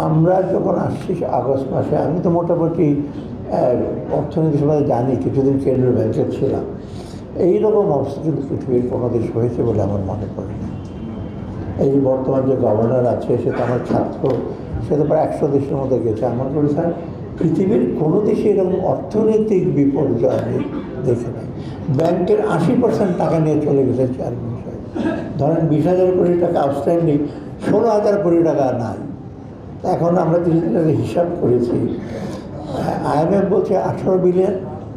আমরা যখন আসছি আগস্ট মাসে, আমি তো মোটামুটি অর্থনীতি সবাই জানি, কিছুদিন কেন্দ্রীয় ব্যাংকে ছিলাম। এইরকম অবস্থা কিন্তু পৃথিবীর কোনো দেশ হয়েছে বলে আমার মনে পড়ে না। এই যে বর্তমান যে গভর্নর আছে, সে তো আমার ছাত্র, সে তো প্রায় 100 দেশের মধ্যে গেছে। আমার মনে হয় পৃথিবীর কোনো দেশে এরকম অর্থনৈতিক বিপর্যয় আমি দেখি নাই। ব্যাংকের 80% টাকা নিয়ে চলে গেছে চেয়ারম্যান সাহেব। ধরেন 20,000 কোটি টাকা আউটস্ট্যান্ডিং, 16,000 কোটি টাকা নাই। এখন আমরা কিছুদিন আগে হিসাব করেছি, IMF বলছে 18 বিলিয়ন,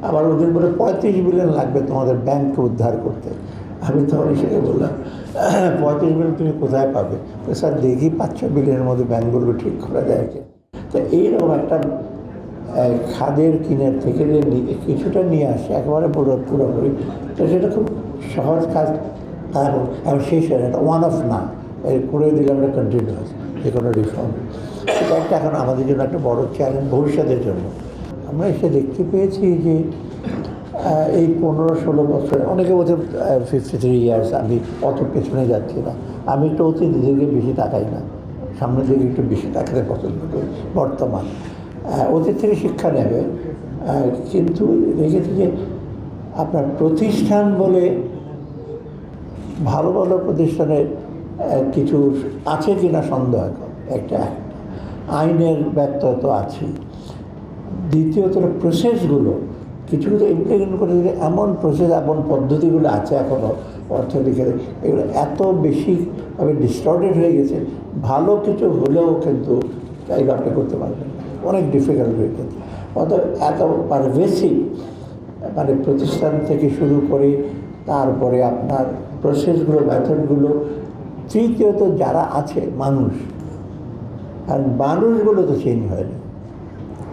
আবার ওদের বলে 35 বিলিয়ন লাগবে তোমাদের ব্যাংককে উদ্ধার করতে। আমি তখন হিসেবে বললাম 35 বিলিয়ন তুমি কোথায় পাবে? তো স্যার দেখি 5-6 বিলিয়নের মধ্যে ব্যাংকগুলো ঠিক করা যায় কি। তো এইরকম একটা খাদের কিনের থেকে যে কিছুটা নিয়ে আসে একেবারে পুরোপুরি, তো সেটা খুব সহজ কাজ। এবং শেষ হয় এটা ওয়ান অফ না, এর করে দিলে আমরা কন্টিনিউয়াস যে কোনো রিফর্ম। এটা একটা এখন আমাদের জন্য একটা বড় চ্যালেঞ্জ ভবিষ্যতের জন্য। আমরা এসে দেখতে পেয়েছি যে এই 15-16 বছর, অনেকে বলছে 53 ইয়ার্স, আমি অত পেছনে যাচ্ছি না। আমি একটু অতীত দিকে বেশি তাকাই না, সামনের দিকে একটু বেশি তাকাতে পছন্দ করি। বর্তমান অতীত থেকে শিক্ষা নেবে, কিন্তু দেখেছি যে আপনার প্রতিষ্ঠান বলে ভালো ভালো প্রতিষ্ঠানের কিছু আছে কিনা সন্দেহ। একটা আইনের ব্যত্যয় তো আছে, দ্বিতীয়ত প্রসেসগুলো কিছু কিছু ইমপ্লিমেন্ট করে দিলে এমন প্রসেস, এমন পদ্ধতিগুলো আছে এখনও অর্থনীতিতে, এগুলো এত বেশিভাবে ডিস্টর্টেড হয়ে গেছে, ভালো কিছু হলেও কিন্তু এগুলো আপনি করতে পারবেন না, অনেক ডিফিকাল্ট হয়ে গেছে। অর্থাৎ এত পারভেসিভ, মানে প্রতিষ্ঠান থেকে শুরু করে তারপরে আপনার প্রসেসগুলো, মেথডগুলো, তৃতীয়ত যারা আছে মানুষ, আর মানুষগুলো তো চেঞ্জ হয়নি।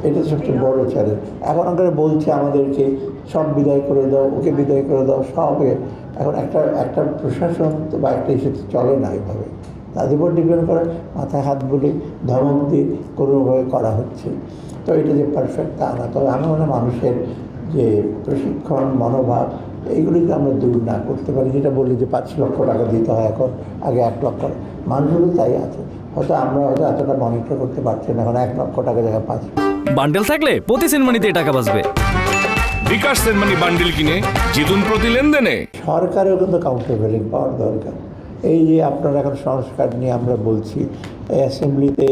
এটা সবচেয়ে বড় চ্যালেঞ্জ। এখন আমরা বলছে আমাদেরকে সব বিদায় করে দাও, ওকে বিদায় করে দাও, সবে এখন একটা প্রশাসন বা একটা ইস্যু চলে না এইভাবে, তাদের উপর ডিপেন্ড করে, মাথায় হাত বলে ধমক দিয়ে কোনোভাবে করা হচ্ছে। তো এটা যে পারফেক্ট তা না, তবে আমি মনে মানুষের যে প্রশিক্ষণ, মনোভাব, এইগুলি যদি আমরা দূর না করতে পারি, যেটা বলি যে 5 লক্ষ টাকা দিতে হয় এখন, আগে 1 লক্ষ, মানুষগুলো তাই আছে। হয়তো আমরা হয়তো এতটা মনিটর করতে পারছি না, এখন 1 লক্ষ টাকা জায়গায় 5। বান্ডেল থাকলে প্রতি সেনমানিতে টাকা বাঁচবে। বিকাশ সেনমানি বান্ডেল কিনে জিতুন প্রতি লেনদেনে। সরকারেও কিন্তু কাউন্টারভেলিং পাওয়ার দরকার। এই যে আপনারা এখন সংস্কার নিয়ে আমরা বলছি, অ্যাসেম্বলিতে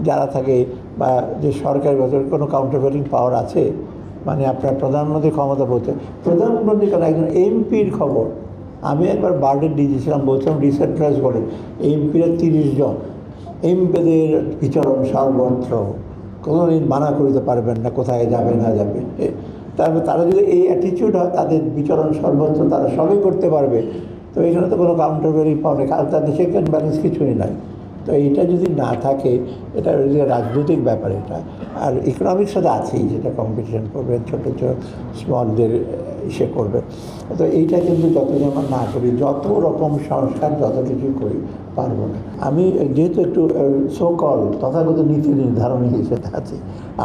যারা থাকে বা যে সরকারি ভেতরে কোনো কাউন্টারভেলিং পাওয়ার আছে, মানে আপনার প্রধানমন্ত্রী ক্ষমতা বলতে, প্রধানমন্ত্রী কেন, একজন এমপির খবর। আমি একবার বার্ডেন দিয়েছিলাম, বলছিলাম ডিসেন্ট্রালাইজ করে এমপিরা 30 জন, এমপিদের বিচরণ সর্বত্র, কোনোদিন মানা করতে পারবেন না কোথায় যাবে না যাবে। তারপর তারা যদি এই অ্যাটিটিউড হয়, তাদের বিচরণ সর্বত্র তারা সবই করতে পারবে, তো এখানে তো কোনো কাউন্টারভেলিং পাওয়ার নেই, কারণ তাদের চেক অ্যান্ড ব্যালেন্স কিছুই নাই। তো এইটা যদি না থাকে, এটা রাজনৈতিক ব্যাপার এটা, আর ইকোনমিক্স সাথে আছেই, যেটা কম্পিটিশন করবেন, ছোটো ছোটো স্মলদের ইসে করবে। তো এইটা কিন্তু যতদিন আমরা না করি, যত রকম সংস্কার যত কিছু করি, পারবো না। আমি যেহেতু একটু সোকল তথাগত নীতি নির্ধারণী হিসেবে আছি,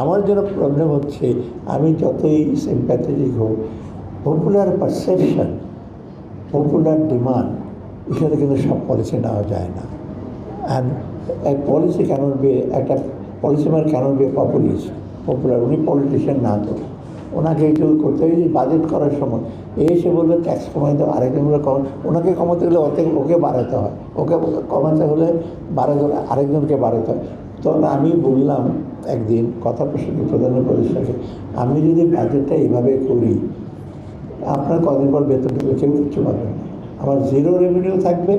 আমার জন্য প্রবলেম হচ্ছে, আমি যতই সিম্প্যাথেটিক হোক, পপুলার পারসেপশন, পপুলার ডিমান্ড, এখানে কিন্তু সব পলিসি নেওয়া যায় না। অ্যান্ড এক পলিসি ক্যানট বি, একটা policy man cannot be popular, উনি পলিটিশিয়ান না, তো ওনাকে এইটু করতে হবে। যে বাজেট করার সময় এসে বলবে ট্যাক্স কমাই দাও, আরেকজনগুলো ওনাকে কমাতে গেলে ওকে বাড়াতে হয়, ওকে কমাতে হলে আরেকজনকে বাড়াতে হয়। তখন আমি বললাম একদিন কথা প্রসঙ্গে প্রধানমন্ত্রীর সাথে, আমি যদি বাজেটটা এইভাবে করি, আপনার কদিন পর বেতন দেবে, কেউ কিচ্ছু পাবেন না, আমার জিরো রেভিনিউ থাকবে।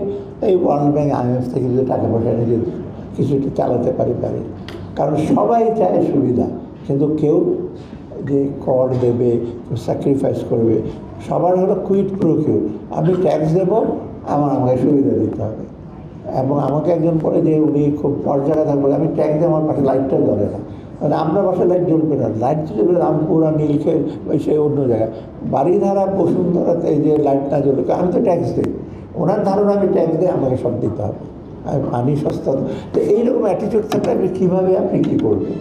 এই ওয়ার্ল্ড ব্যাংক, IMF থেকে যদি টাকা পয়সা নিয়ে কিছুটা চালাতে পারি। কারণ সবাই চায় সুবিধা, কিন্তু কেউ যে কর দেবে, স্যাক্রিফাইস করবে, সবার হলো কুইট প্রো কিউ, আমি ট্যাক্স দেবো, আমাকে সুবিধা দিতে হবে। এবং আমাকে একজন বলে যে উনি খুব পর্যায়ে থাকবে, আমি ট্যাক্স দিয়ে আমার পাশে লাইটটা জ্বলে না, মানে আমরা বাসায় লাইট জ্বলবে না, লাইট জ্বলবে রামপুরা, নীলক্ষেত, সে অন্য জায়গায়, বাড়িধারা, বসুন্ধরাতে এই যে লাইট না জ্বলবে, আমি তো ট্যাক্স দিই। ওনার ধারণা আমি ট্যাক্স দিয়ে আমাকে সব দিতে হবে, আমি পানি সস্তা। তো এইরকম অ্যাটিটিউড থাকলে আপনি কীভাবে, আপনি কী করবেন?